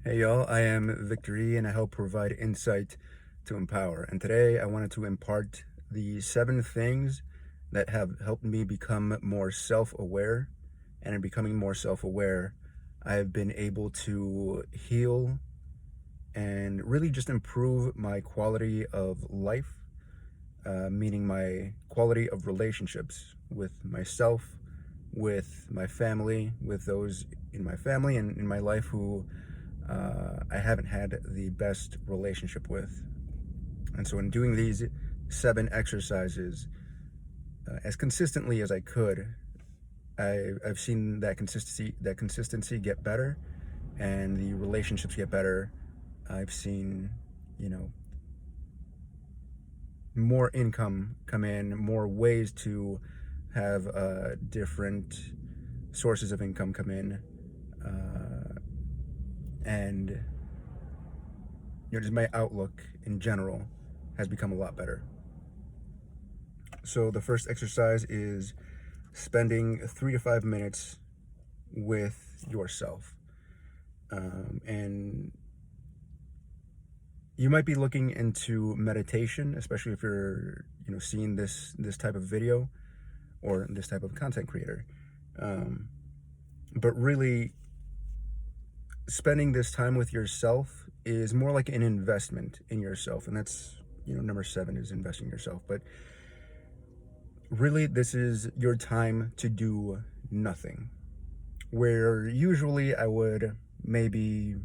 Hey y'all, I am VictorÜ and I help provide insight to empower. And today I wanted to impart the 7 things that have helped me become more self-aware. And in becoming more self-aware, I've been able to heal and really just improve my quality of life, meaning my quality of relationships with myself, with my family, with those in my family and in my life who I haven't had the best relationship with. And so in doing these 7 exercises as consistently as I could, I've seen that consistency get better and the relationships get better. I've seen, you know, more income come in, more ways to have different sources of income come in, and just my outlook in general has become a lot better. So the first exercise is spending 3 to 5 minutes with yourself. And you might be looking into meditation, especially if you're, seeing this type of video or this type of content creator. But really, spending this time with yourself is more like an investment in yourself, and that's, number 7 is investing in yourself. But really, this is your time to do nothing. Where usually I would maybe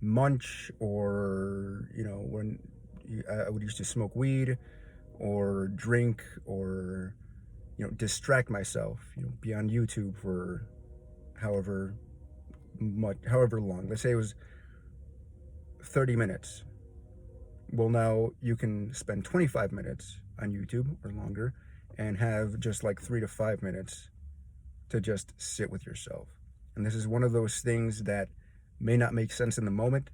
munch, or when I would used to smoke weed or drink, or distract myself, be on YouTube for however long. Let's say it was 30 minutes. Well, now you can spend 25 minutes on YouTube or longer and have just like 3 to 5 minutes to just sit with yourself. And this is one of those things that may not make sense in the moment,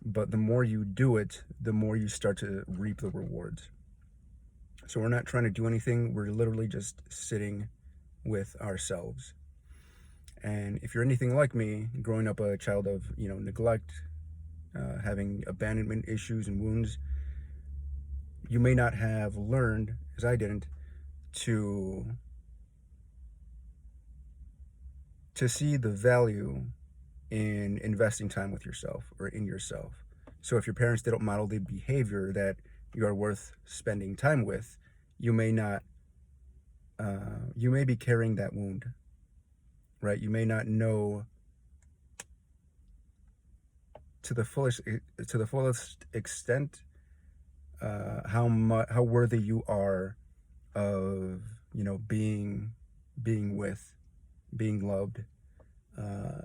but the more you do it, the more you start to reap the rewards. So we're not trying to do anything. We're literally just sitting with ourselves. And if you're anything like me, growing up a child of, neglect, having abandonment issues and wounds, you may not have learned, as I didn't, to see the value in investing time with yourself or in yourself. So if your parents didn't model the behavior that you are worth spending time with, you may not, you may be carrying that wound, right? You may not know to the fullest extent how worthy you are of, being with, being loved,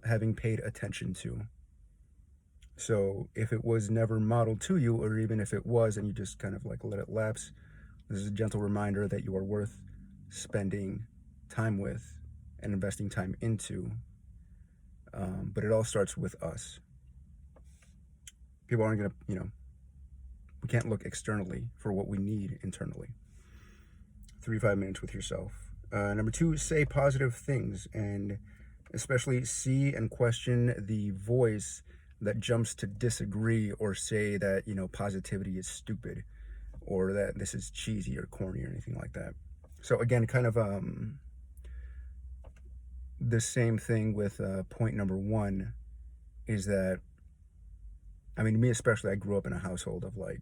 having paid attention to. So if it was never modeled to you, or even if it was and you just kind of like let it lapse, this is a gentle reminder that you are worth spending time with and investing time into. But it all starts with us. People aren't going to, we can't look externally for what we need internally. 3 to 5 minutes with yourself. Number 2, say positive things, and especially see and question the voice that jumps to disagree or say that, positivity is stupid, or that this is cheesy or corny or anything like that. So again, kind of the same thing with point number 1 is that, me especially, I grew up in a household of like,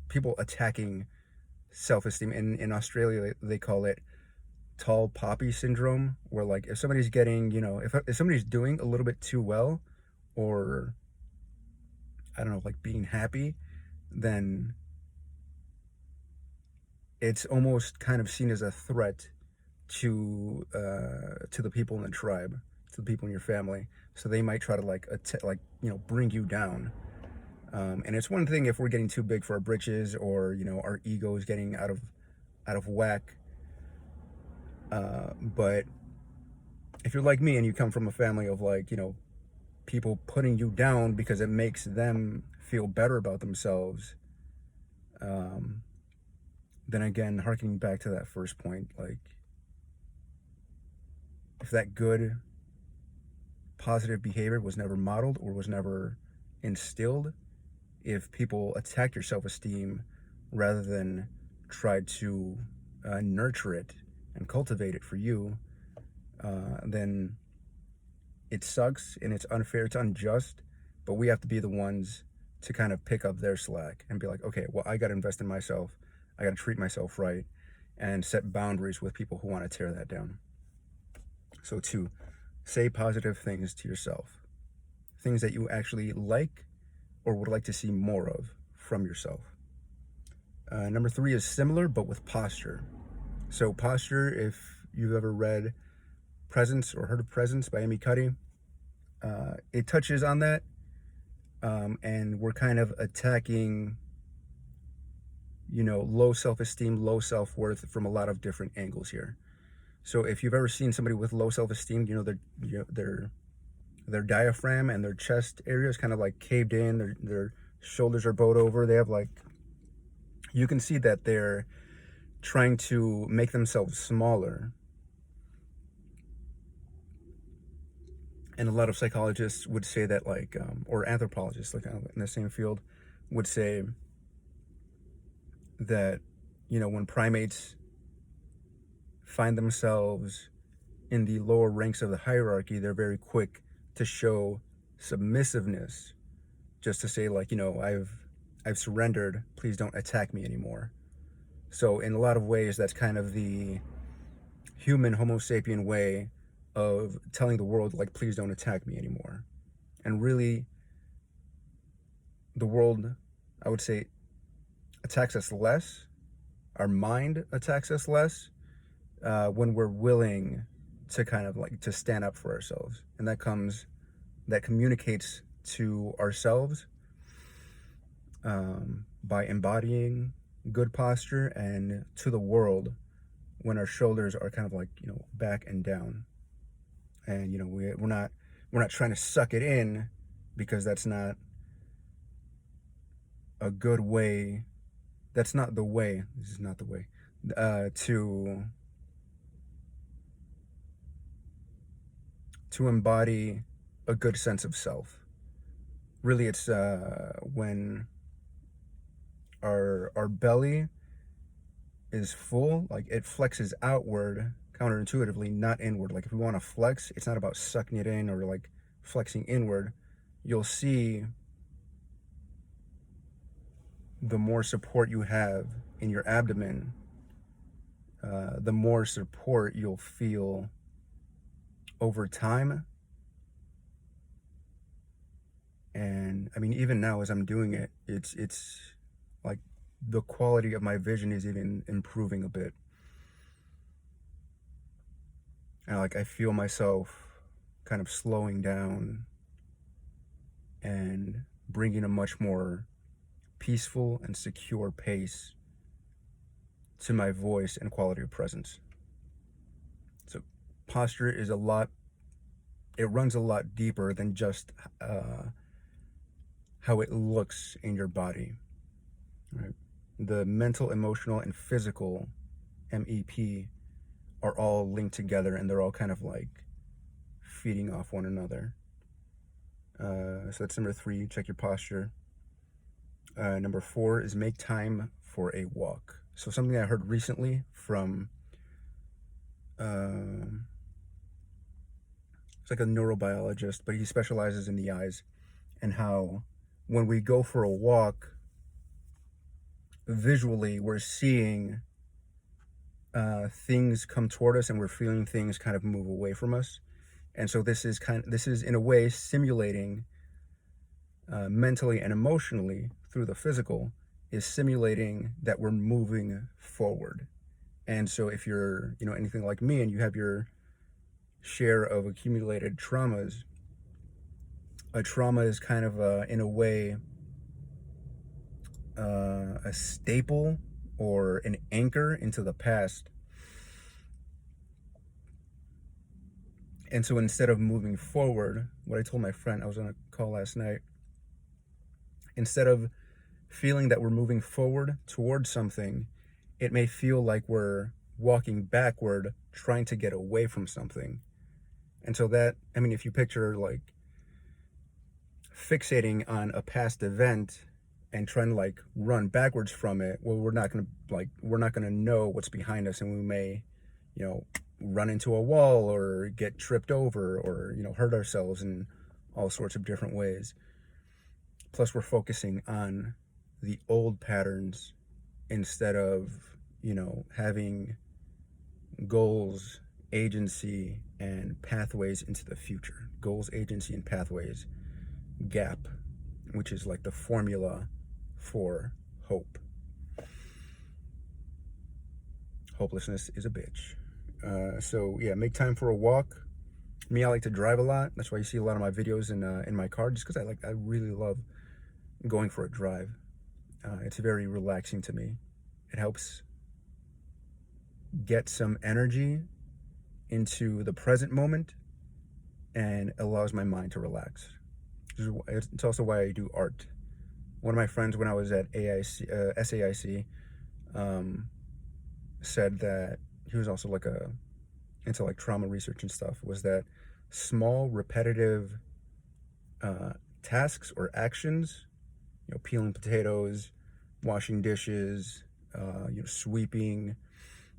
people attacking self-esteem. In Australia, they call it tall poppy syndrome, where like if somebody's getting, if somebody's doing a little bit too well, or I don't know, like being happy, then it's almost kind of seen as a threat to the people in the tribe, to the people in your family. So they might try to like bring you down. And it's one thing if we're getting too big for our britches, or our ego is getting out of whack. But if you're like me and you come from a family of like, people putting you down because it makes them feel better about themselves, then again, harkening back to that first point, like if that good, positive behavior was never modeled or was never instilled, if people attack your self-esteem rather than try to nurture it and cultivate it for you, then it sucks and it's unfair, it's unjust, but we have to be the ones to kind of pick up their slack and be like, okay, well, I got to invest in myself. I got to treat myself right and set boundaries with people who want to tear that down. So 2, say positive things to yourself, things that you actually like or would like to see more of from yourself. Number 3 is similar, but with posture. So posture, if you've ever read Presence or heard of Presence by Amy Cuddy, it touches on that. And we're kind of attacking, low self-esteem, low self-worth from a lot of different angles here. So if you've ever seen somebody with low self-esteem, their diaphragm and their chest area is kind of like caved in, their shoulders are bowed over. They have you can see that they're trying to make themselves smaller. And a lot of psychologists would say that, or anthropologists, in the same field, would say that, when primates find themselves in the lower ranks of the hierarchy, they're very quick to show submissiveness, just to say, I've surrendered, please don't attack me anymore. So in a lot of ways, that's kind of the human Homo sapien way of telling the world, please don't attack me anymore. And really, the world, I would say, attacks us less. Our mind attacks us less when we're willing to kind of to stand up for ourselves. And that communicates to ourselves by embodying good posture, and to the world when our shoulders are kind of back and down. And we're not trying to suck it in, because that's not a good way. That's not the way. This is not the way to embody a good sense of self. Really, it's when our belly is full, it flexes outward counterintuitively, not inward. If we want to flex, it's not about sucking it in or flexing inward. You'll see the more support you have in your abdomen, the more support you'll feel over time. And I mean, even now as I'm doing it, it's the quality of my vision is even improving a bit. And I feel myself kind of slowing down and bringing a much more peaceful and secure pace to my voice and quality of presence. So posture is it runs a lot deeper than just how it looks in your body, right? The mental, emotional, and physical MEP are all linked together, and they're all kind of feeding off one another. So that's number 3, check your posture. Number 4 is make time for a walk. So something I heard recently from it's a neurobiologist, but he specializes in the eyes, and how when we go for a walk, visually we're seeing things come toward us, and we're feeling things kind of move away from us. And so this is in a way simulating mentally and emotionally through the physical, is simulating that we're moving forward. And so if you're anything like me and you have your share of accumulated traumas, a trauma is kind of in a way a staple or an anchor into the past. And so instead of moving forward, what I told my friend, I was on a call last night, instead of feeling that we're moving forward towards something, it may feel like we're walking backward, trying to get away from something. And so that, I mean, if you picture like fixating on a past event and trying to like run backwards from it, well, we're not gonna know what's behind us, and we may, you know, run into a wall or get tripped over or, you know, hurt ourselves in all sorts of different ways. Plus, we're focusing on the old patterns instead of, you know, having goals, agency, and pathways into the future. Goals, agency, and pathways. GAP, which is like the formula for hope. Hopelessness is a bitch. So yeah, make time for a walk. Me, I like to drive a lot. That's why you see a lot of my videos in my car, just because I really love going for a drive. It's very relaxing to me. It helps get some energy into the present moment and allows my mind to relax. It's also why I do art. One of my friends, when I was at SAIC, said that he was also like into like trauma research and stuff, was that small repetitive tasks or actions, you know, peeling potatoes, washing dishes, you know, sweeping,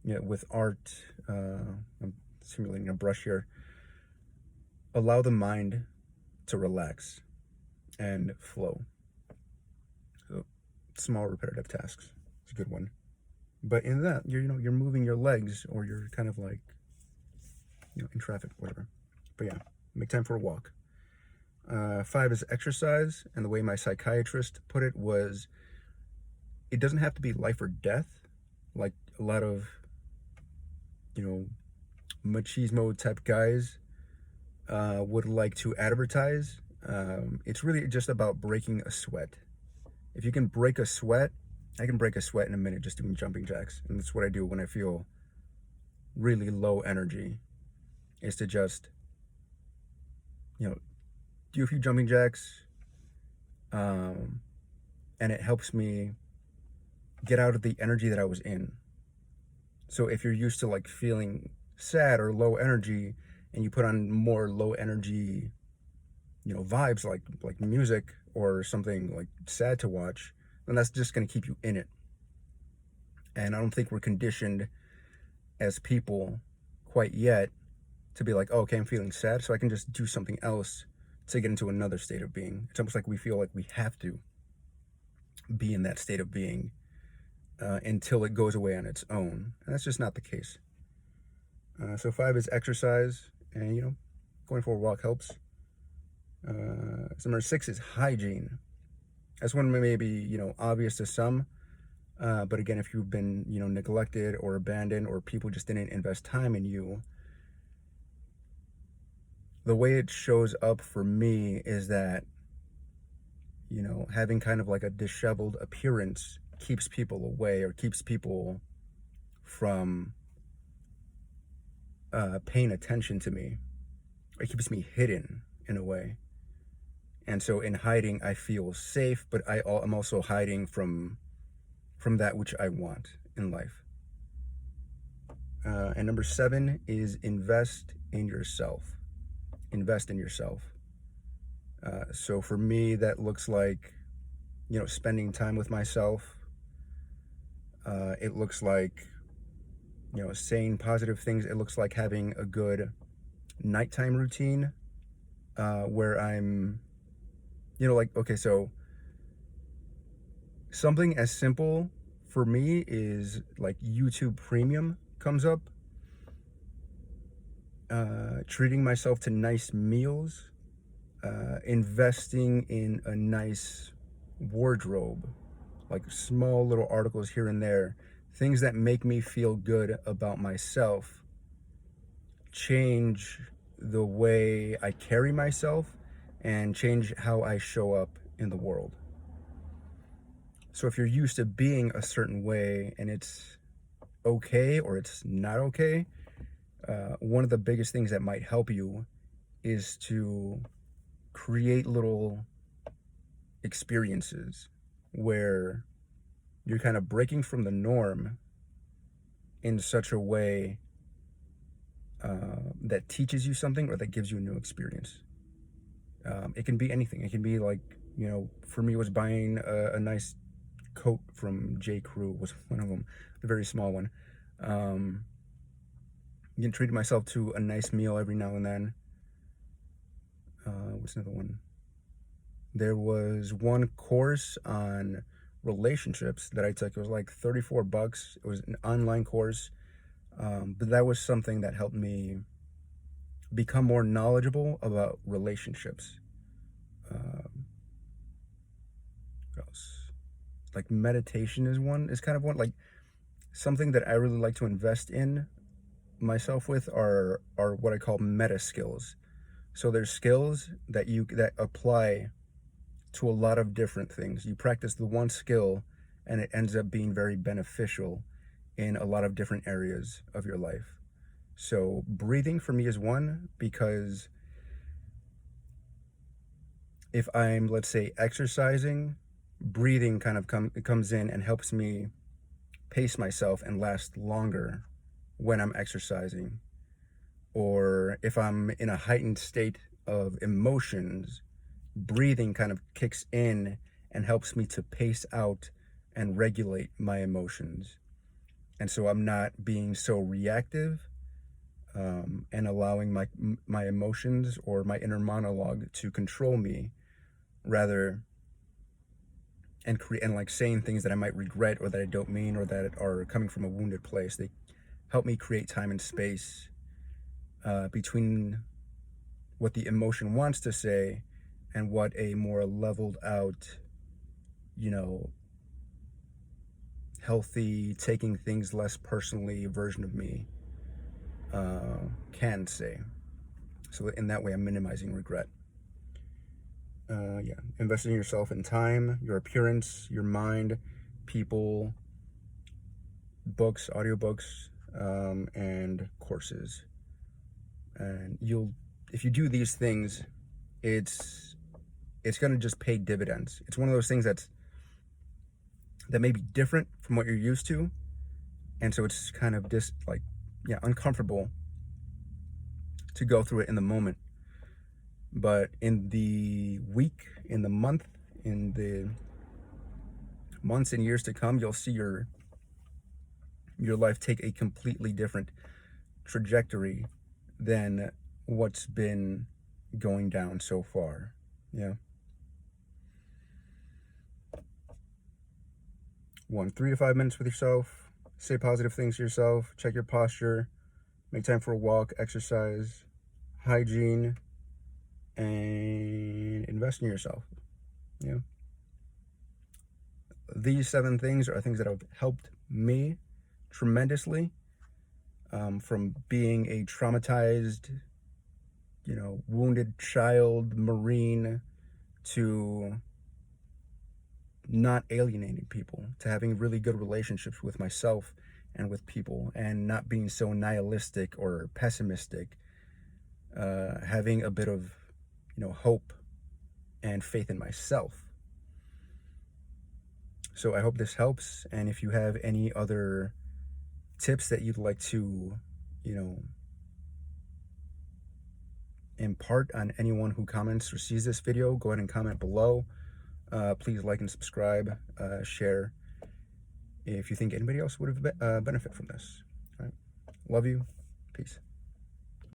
you know, with art, I'm simulating a brush here, allow the mind to relax and flow. So small repetitive tasks is a good one. But in that, you're moving your legs, or you're kind of like, you know, in traffic, whatever. But yeah, make time for a walk. 5 is exercise, and the way my psychiatrist put it was, it doesn't have to be life or death, like a lot of, you know, machismo type guys would like to advertise. It's really just about breaking a sweat. If you can break a sweat, I can break a sweat in a minute just doing jumping jacks. And that's what I do when I feel really low energy, is to just, you know, do a few jumping jacks. And it helps me get out of the energy that I was in. So if you're used to like feeling sad or low energy, and you put on more low energy, you know, vibes like music or something like sad to watch, then that's just going to keep you in it. And I don't think we're conditioned as people quite yet to be like, oh, okay, I'm feeling sad, so I can just do something else to get into another state of being. It's almost like we feel like we have to be in that state of being until it goes away on its own. And that's just not the case. So 5 is exercise, and, you know, going for a walk helps. Number 6 is hygiene. That's one maybe, you know, obvious to some, but again, if you've been, you know, neglected or abandoned, or people just didn't invest time in you, the way it shows up for me is that, you know, having kind of like a disheveled appearance keeps people away, or keeps people from paying attention to me. It keeps me hidden in a way. And so in hiding, I feel safe, but I'm also hiding from that which I want in life. And number 7 is invest in yourself. Invest in yourself. So for me, that looks like, you know, spending time with myself. It looks like, you know, saying positive things. It looks like having a good nighttime routine where I'm, you know, like, okay, so something as simple for me is like YouTube Premium comes up, treating myself to nice meals, investing in a nice wardrobe, like small little articles here and there, things that make me feel good about myself, change the way I carry myself and change how I show up in the world. So if you're used to being a certain way and it's okay or it's not okay, one of the biggest things that might help you is to create little experiences where you're kind of breaking from the norm in such a way that teaches you something or that gives you a new experience. It can be anything. It can be like, for me, it was buying a nice coat from J. Crew was one of them, a very small one. Treating myself to a nice meal every now and then. What's another one? There was one course on relationships that I took. It was like $34. It was an online course, but that was something that helped me become more knowledgeable about relationships. What else? Like meditation is kind of one, like something that I really like to invest in myself with are what I call meta skills. So there's skills that apply to a lot of different things. You practice the one skill and it ends up being very beneficial in a lot of different areas of your life. So breathing for me is one, because if I'm, let's say, exercising, breathing kind of comes in and helps me pace myself and last longer when I'm exercising. Or if I'm in a heightened state of emotions, breathing kind of kicks in and helps me to pace out and regulate my emotions. And so I'm not being so reactive, and allowing my emotions or my inner monologue to control me, rather, and like saying things that I might regret or that I don't mean or that are coming from a wounded place. They help me create time and space between what the emotion wants to say and what a more leveled out, healthy, taking things less personally version of me can say. So in that way, I'm minimizing regret. Investing in yourself in time, your appearance, your mind, people, books, audiobooks, and courses. And if you do these things, it's going to just pay dividends. It's one of those things that may be different from what you're used to, and so it's kind of just uncomfortable to go through it in the moment. But in the week, in the month, in the months and years to come, you'll see your life take a completely different trajectory than what's been going down so far. Yeah. 3 to 5 minutes with yourself. Say positive things to yourself. Check your posture. Make time for a walk, exercise, hygiene, and invest in yourself. Yeah. These 7 things are things that have helped me tremendously, from being a traumatized, wounded child Marine, to not alienating people, to having really good relationships with myself and with people, and not being so nihilistic or pessimistic, having a bit of, hope and faith in myself. So I hope this helps, and if you have any other tips that you'd like to, impart on anyone who comments or sees this video, go ahead and comment below. Please like and subscribe, share if you think anybody else would have benefit from this. All right. Love you. Peace.